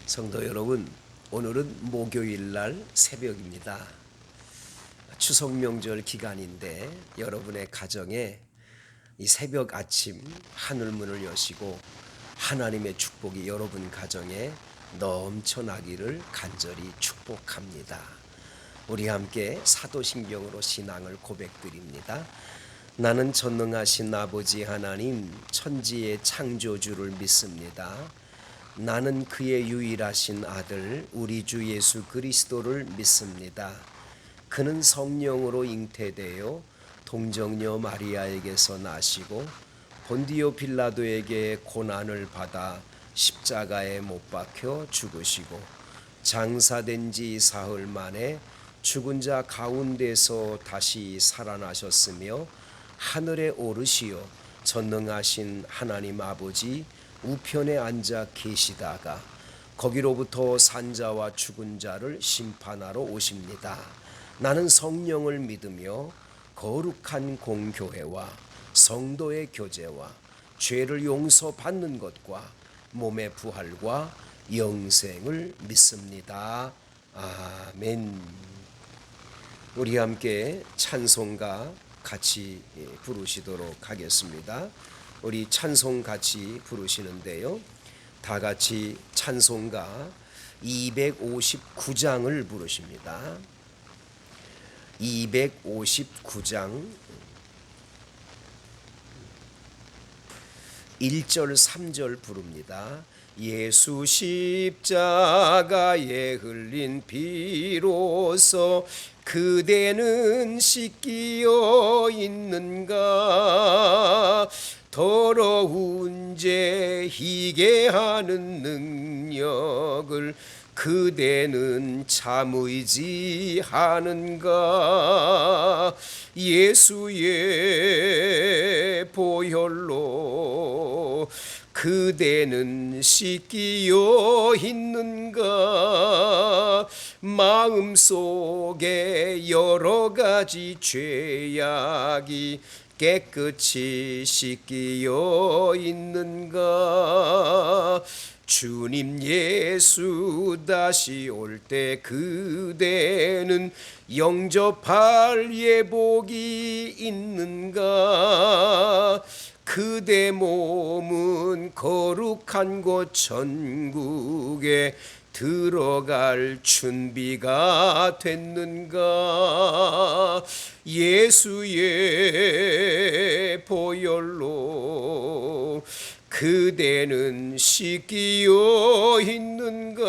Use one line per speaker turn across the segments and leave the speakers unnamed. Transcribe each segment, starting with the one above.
성도 여러분, 오늘은 목요일 날 새벽입니다. 추석 명절 기간인데 여러분의 가정에 이 새벽 아침 하늘문을 여시고 하나님의 축복이 여러분 가정에 넘쳐나기를 간절히 축복합니다. 우리 함께 사도신경으로 신앙을 고백드립니다. 나는 전능하신 아버지 하나님 천지의 창조주를 믿습니다. 나는 그의 유일하신 아들 우리 주 예수 그리스도를 믿습니다. 그는 성령으로 잉태되어 동정녀 마리아에게서 나시고 본디오 빌라도에게 고난을 받아 십자가에 못 박혀 죽으시고 장사된 지 사흘 만에 죽은 자 가운데서 다시 살아나셨으며 하늘에 오르시어 전능하신 하나님 아버지 우편에 앉아 계시다가 거기로부터 산자와 죽은 자를 심판하러 오십니다. 나는 성령을 믿으며 거룩한 공교회와 성도의 교제와 죄를 용서받는 것과 몸의 부활과 영생을 믿습니다. 아멘. 우리 함께 찬송가 같이 부르시도록 하겠습니다. 우리 찬송 같이 부르시는데요. 다 같이 찬송가 259장을 부르십니다. 259장 1절 3절 부릅니다. 예수 십자가에 흘린 피로써 그대는 씻기어 있는가 더러운 죄 희게 하는 능력을 그대는 참 의지하는가 예수의 보혈로 그대는 씻기어 있는가 마음속에 여러 가지 죄악이 깨끗이 씻기어 있는가 주님 예수 다시 올 때 그대는 영접할 예복이 있는가 그대 몸은 거룩한 곳 천국에 들어갈 준비가 됐는가 예수의 보혈로 그대는 씻기어 있는가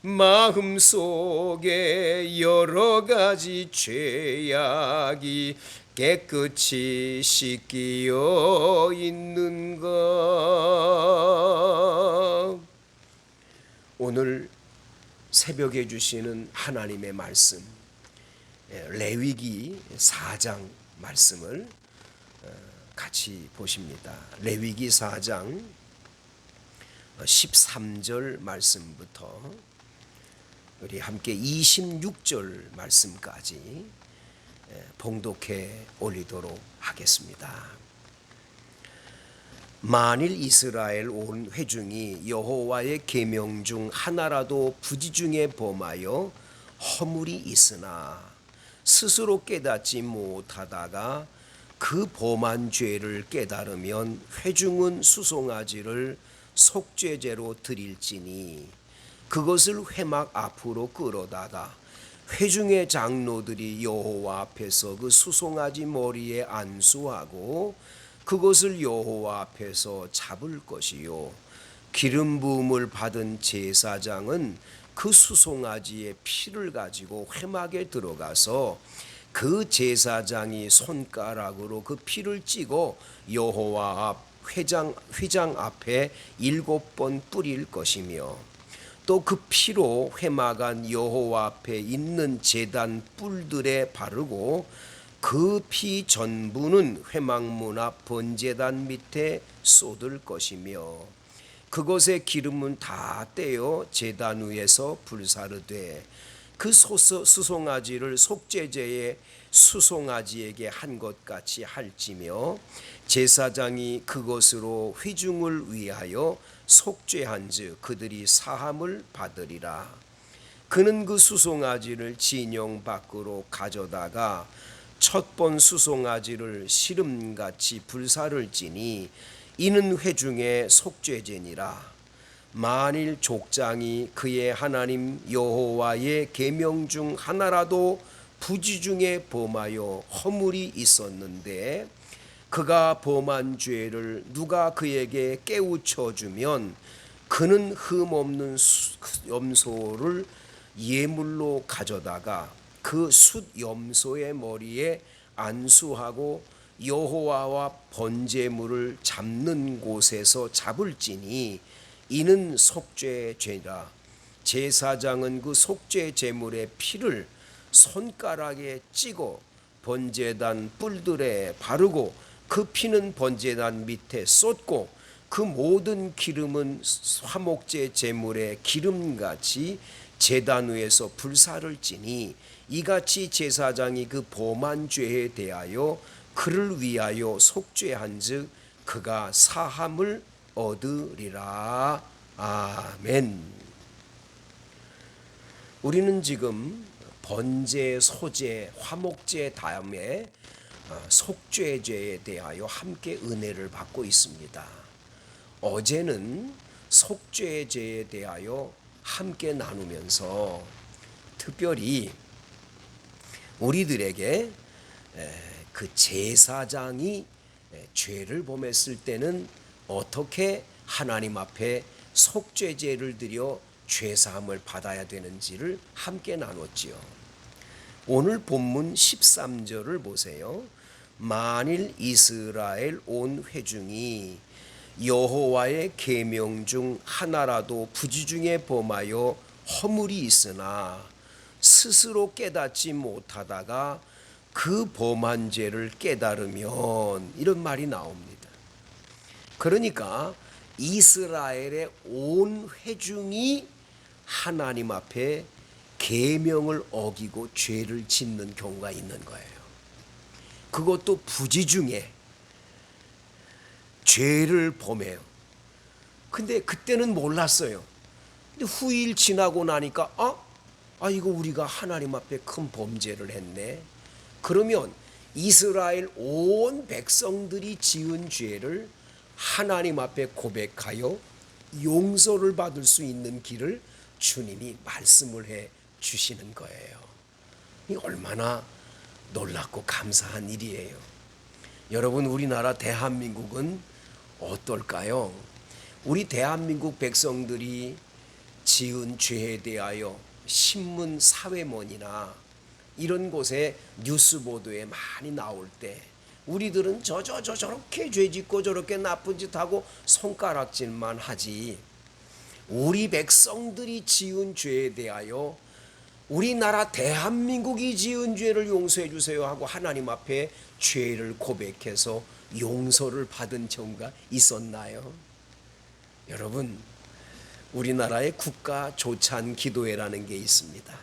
마음속에 여러 가지 죄악이 깨끗이 씻기어 있는가 오늘 새벽에 주시는 하나님의 말씀 레위기 4장 말씀을 같이 보십니다. 레위기 4장 13절 말씀부터 우리 함께 26절 말씀까지 봉독해 올리도록 하겠습니다. 만일 이스라엘 온 회중이 여호와의 계명 중 하나라도 부지 중에 범하여 허물이 있으나 스스로 깨닫지 못하다가 그 범한 죄를 깨달으면 회중은 수송아지를 속죄제로 드릴지니 그것을 회막 앞으로 끌어다가 회중의 장로들이 여호와 앞에서 그 수송아지 머리에 안수하고 그것을 여호와 앞에서 잡을 것이요 기름 부음을 받은 제사장은 그 수송아지의 피를 가지고 회막에 들어가서 그 제사장이 손가락으로 그 피를 찌고 여호와 앞 회장 앞에 7번 뿌릴 것이며 또 그 피로 회막 안 여호와 앞에 있는 제단 뿔들에 바르고 그 피 전부는 회막문 앞 번제단 밑에 쏟을 것이며 그것의 기름은 다 떼어 제단 위에서 불사르되 그 수송아지를 속죄제의 수송아지에게 한 것 같이 할지며 제사장이 그것으로 회중을 위하여 속죄한즉 그들이 사함을 받으리라. 그는 그 수송아지를 진영 밖으로 가져다가 첫번 수송아지를 시름같이 불사를 찌니 이는 회중의 속죄제니라. 만일 족장이 그의 하나님 여호와의 계명 중 하나라도 부지 중에 범하여 허물이 있었는데 그가 범한 죄를 누가 그에게 깨우쳐 주면 그는 흠없는 염소를 예물로 가져다가 그 숫 염소의 머리에 안수하고 여호와와 번제물을 잡는 곳에서 잡을지니 이는 속죄죄라. 제사장은 그 속죄 제물의 피를 손가락에 찍어 번제단 뿔들에 바르고 그 피는 번제단 밑에 쏟고 그 모든 기름은 화목제 제물의 기름같이 제단 위에서 불사를 찌니 이같이 제사장이 그 범한 죄에 대하여 그를 위하여 속죄한즉 그가 사함을 얻으리라. 아멘. 우리는 지금 번제, 소제, 화목제 다음에 속죄제에 대하여 함께 은혜를 받고 있습니다. 어제는 속죄제에 대하여 함께 나누면서 특별히 우리들에게 그 제사장이 죄를 범했을 때는 어떻게 하나님 앞에 속죄제를 드려 죄사함을 받아야 되는지를 함께 나눴지요. 오늘 본문 13절을 보세요. 만일 이스라엘 온 회중이 여호와의 계명 중 하나라도 부지 중에 범하여 허물이 있으나 스스로 깨닫지 못하다가 그 범한 죄를 깨달으면 이런 말이 나옵니다. 그러니까 이스라엘의 온 회중이 하나님 앞에 계명을 어기고 죄를 짓는 경우가 있는 거예요. 그것도 부지 중에 죄를 범해요. 근데 그때는 몰랐어요. 근데 후일 지나고 나니까 이거 우리가 하나님 앞에 큰 범죄를 했네. 그러면 이스라엘 온 백성들이 지은 죄를 하나님 앞에 고백하여 용서를 받을 수 있는 길을 주님이 말씀을 해 주시는 거예요. 이 얼마나 놀랍고 감사한 일이에요. 여러분, 우리나라 대한민국은 어떨까요? 우리 대한민국 백성들이 지은 죄에 대하여 신문 사회문이나 이런 곳에 뉴스 보도에 많이 나올 때 우리들은 저렇게 죄 짓고 저렇게 나쁜 짓 하고 손가락질만 하지, 우리 백성들이 지은 죄에 대하여 우리나라 대한민국이 지은 죄를 용서해 주세요 하고 하나님 앞에 죄를 고백해서 용서를 받은 경우가 있었나요? 여러분, 우리나라의 국가 조찬 기도회라는 게 있습니다.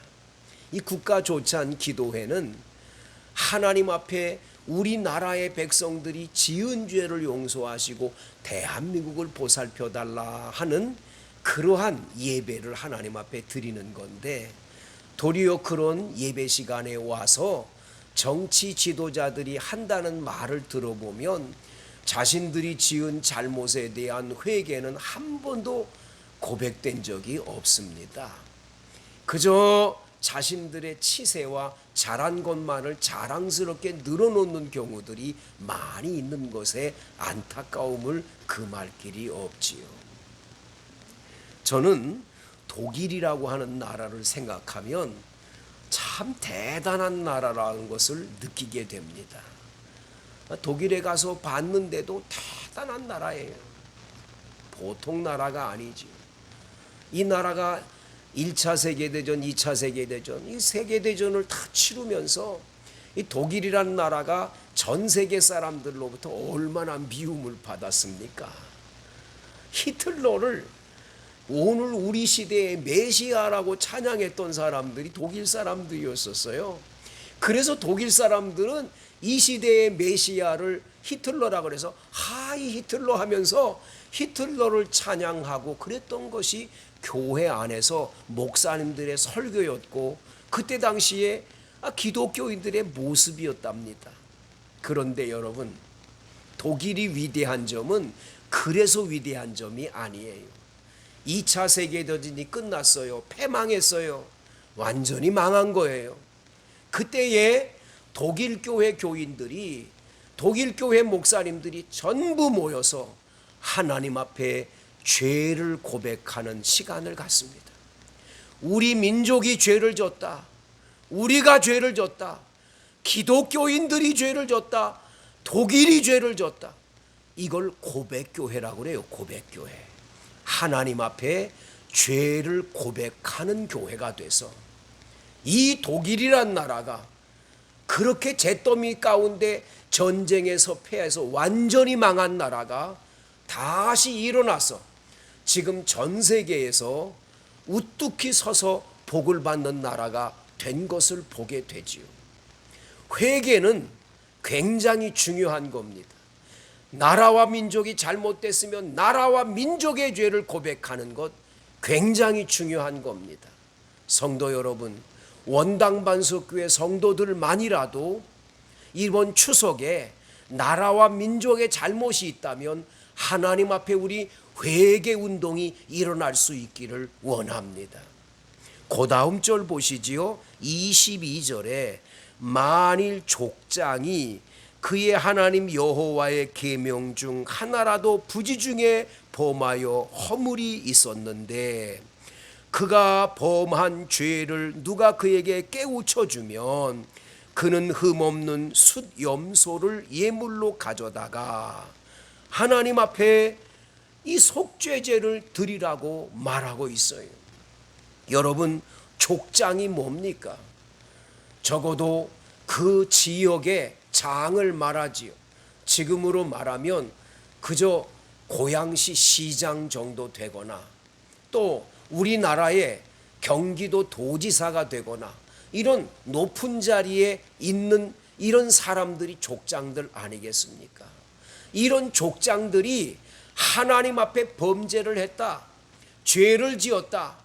이 국가 조찬 기도회는 하나님 앞에 우리나라의 백성들이 지은 죄를 용서하시고 대한민국을 보살펴 달라 하는 그러한 예배를 하나님 앞에 드리는 건데, 도리어 그런 예배 시간에 와서 정치 지도자들이 한다는 말을 들어보면 자신들이 지은 잘못에 대한 회개는 한 번도 고백된 적이 없습니다. 그저 자신들의 치세와 잘한 것만을 자랑스럽게 늘어놓는 경우들이 많이 있는 것에 안타까움을 금할 길이 없지요. 저는 독일이라고 하는 나라를 생각하면 참 대단한 나라라는 것을 느끼게 됩니다. 독일에 가서 봤는데도 대단한 나라예요. 보통 나라가 아니지요. 이 나라가 1차 세계대전, 2차 세계대전, 이 세계대전을 다 치르면서 이 독일이라는 나라가 전 세계 사람들로부터 얼마나 미움을 받았습니까? 히틀러를 오늘 우리 시대의 메시아라고 찬양했던 사람들이 독일 사람들이었었어요. 그래서 독일 사람들은 이 시대의 메시아를 히틀러라고 해서 하이 히틀러 하면서 히틀러를 찬양하고 그랬던 것이 교회 안에서 목사님들의 설교였고 그때 당시에 기독교인들의 모습이었답니다. 그런데 여러분, 독일이 위대한 점은 그래서 위대한 점이 아니에요. 2차 세계대전이 끝났어요. 패망했어요. 완전히 망한 거예요. 그때에 독일 교회 교인들이, 독일 교회 목사님들이 전부 모여서 하나님 앞에 죄를 고백하는 시간을 갖습니다. 우리 민족이 죄를 졌다. 우리가 죄를 졌다. 기독교인들이 죄를 졌다. 독일이 죄를 졌다. 이걸 고백교회라고 그래요. 고백교회. 하나님 앞에 죄를 고백하는 교회가 돼서 이 독일이란 나라가 그렇게 잿더미 가운데 전쟁에서 패해서 완전히 망한 나라가 다시 일어나서 지금 전 세계에서 우뚝히 서서 복을 받는 나라가 된 것을 보게 되지요. 회개는 굉장히 중요한 겁니다. 나라와 민족이 잘못됐으면 나라와 민족의 죄를 고백하는 것 굉장히 중요한 겁니다. 성도 여러분, 원당반석교회 성도들만이라도 이번 추석에 나라와 민족의 잘못이 있다면 하나님 앞에 우리 회개 운동이 일어날 수 있기를 원합니다. 그 다음 절 보시지요. 22절에 만일 족장이 그의 하나님 여호와의 계명 중 하나라도 부지 중에 범하여 허물이 있었는데 그가 범한 죄를 누가 그에게 깨우쳐 주면 그는 흠없는 숫염소를 예물로 가져다가 하나님 앞에 이 속죄제를 드리라고 말하고 있어요. 여러분, 족장이 뭡니까? 적어도 그 지역의 장을 말하지요. 지금으로 말하면 그저 고양시 시장 정도 되거나 또 우리나라의 경기도 도지사가 되거나 이런 높은 자리에 있는 이런 사람들이 족장들 아니겠습니까? 이런 족장들이 하나님 앞에 범죄를 했다, 죄를 지었다,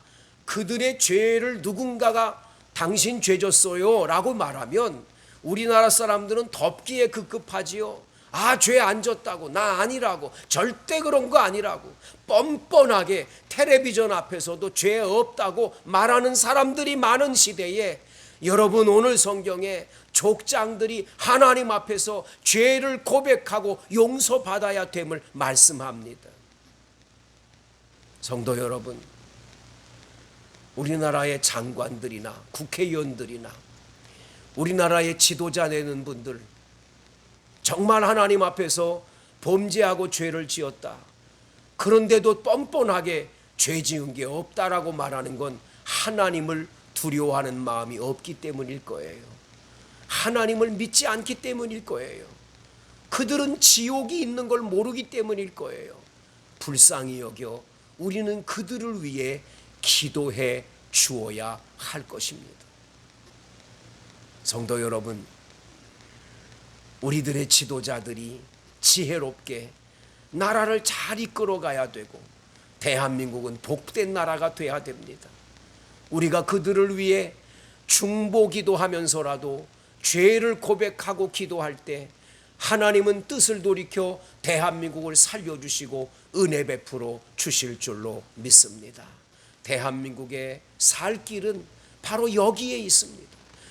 그들의 죄를 누군가가 당신 죄 졌어요 라고 말하면 우리나라 사람들은 덮기에 급급하지요. 죄 안 졌다고, 나 아니라고, 절대 그런 거 아니라고 뻔뻔하게 텔레비전 앞에서도 죄 없다고 말하는 사람들이 많은 시대에 여러분, 오늘 성경에 족장들이 하나님 앞에서 죄를 고백하고 용서받아야 됨을 말씀합니다. 성도 여러분, 우리나라의 장관들이나 국회의원들이나 우리나라의 지도자 되는 분들 정말 하나님 앞에서 범죄하고 죄를 지었다. 그런데도 뻔뻔하게 죄 지은 게 없다라고 말하는 건 하나님을 두려워하는 마음이 없기 때문일 거예요. 하나님을 믿지 않기 때문일 거예요. 그들은 지옥이 있는 걸 모르기 때문일 거예요. 불쌍히 여겨 우리는 그들을 위해 기도해 주어야 할 것입니다. 성도 여러분, 우리들의 지도자들이 지혜롭게 나라를 잘 이끌어가야 되고 대한민국은 복된 나라가 돼야 됩니다. 우리가 그들을 위해 중보 기도하면서라도 죄를 고백하고 기도할 때 하나님은 뜻을 돌이켜 대한민국을 살려주시고 은혜 베풀어 주실 줄로 믿습니다. 대한민국의 살 길은 바로 여기에 있습니다.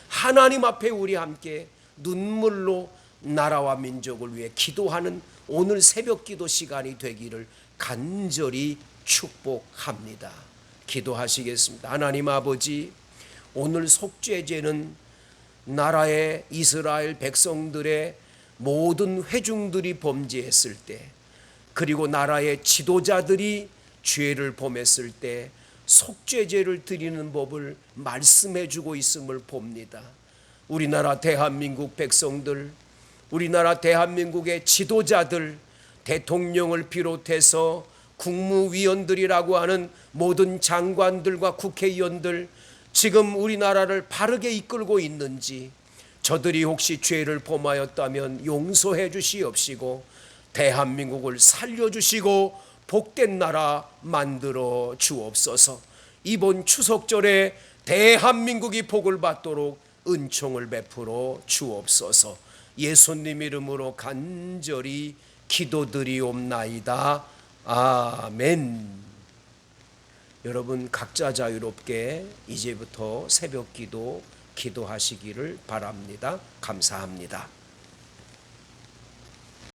하나님 앞에 우리 함께 눈물로 나라와 민족을 위해 기도하는 오늘 새벽 기도 시간이 되기를 간절히 축복합니다. 기도하시겠습니다. 하나님 아버지, 오늘 속죄제는 나라의 이스라엘 백성들의 모든 회중들이 범죄했을 때, 그리고 나라의 지도자들이 죄를 범했을 때 속죄제를 드리는 법을 말씀해 주고 있음을 봅니다. 우리나라 대한민국 백성들, 우리나라 대한민국의 지도자들, 대통령을 비롯해서 국무위원들이라고 하는 모든 장관들과 국회의원들, 지금 우리나라를 바르게 이끌고 있는지 저들이 혹시 죄를 범하였다면 용서해 주시옵시고 대한민국을 살려주시고 복된 나라 만들어 주옵소서. 이번 추석절에 대한민국이 복을 받도록 은총을 베풀어 주옵소서. 예수님 이름으로 간절히 기도드리옵나이다. 아멘. 여러분 각자 자유롭게 이제부터 새벽 기도 기도하시기를 바랍니다. 감사합니다.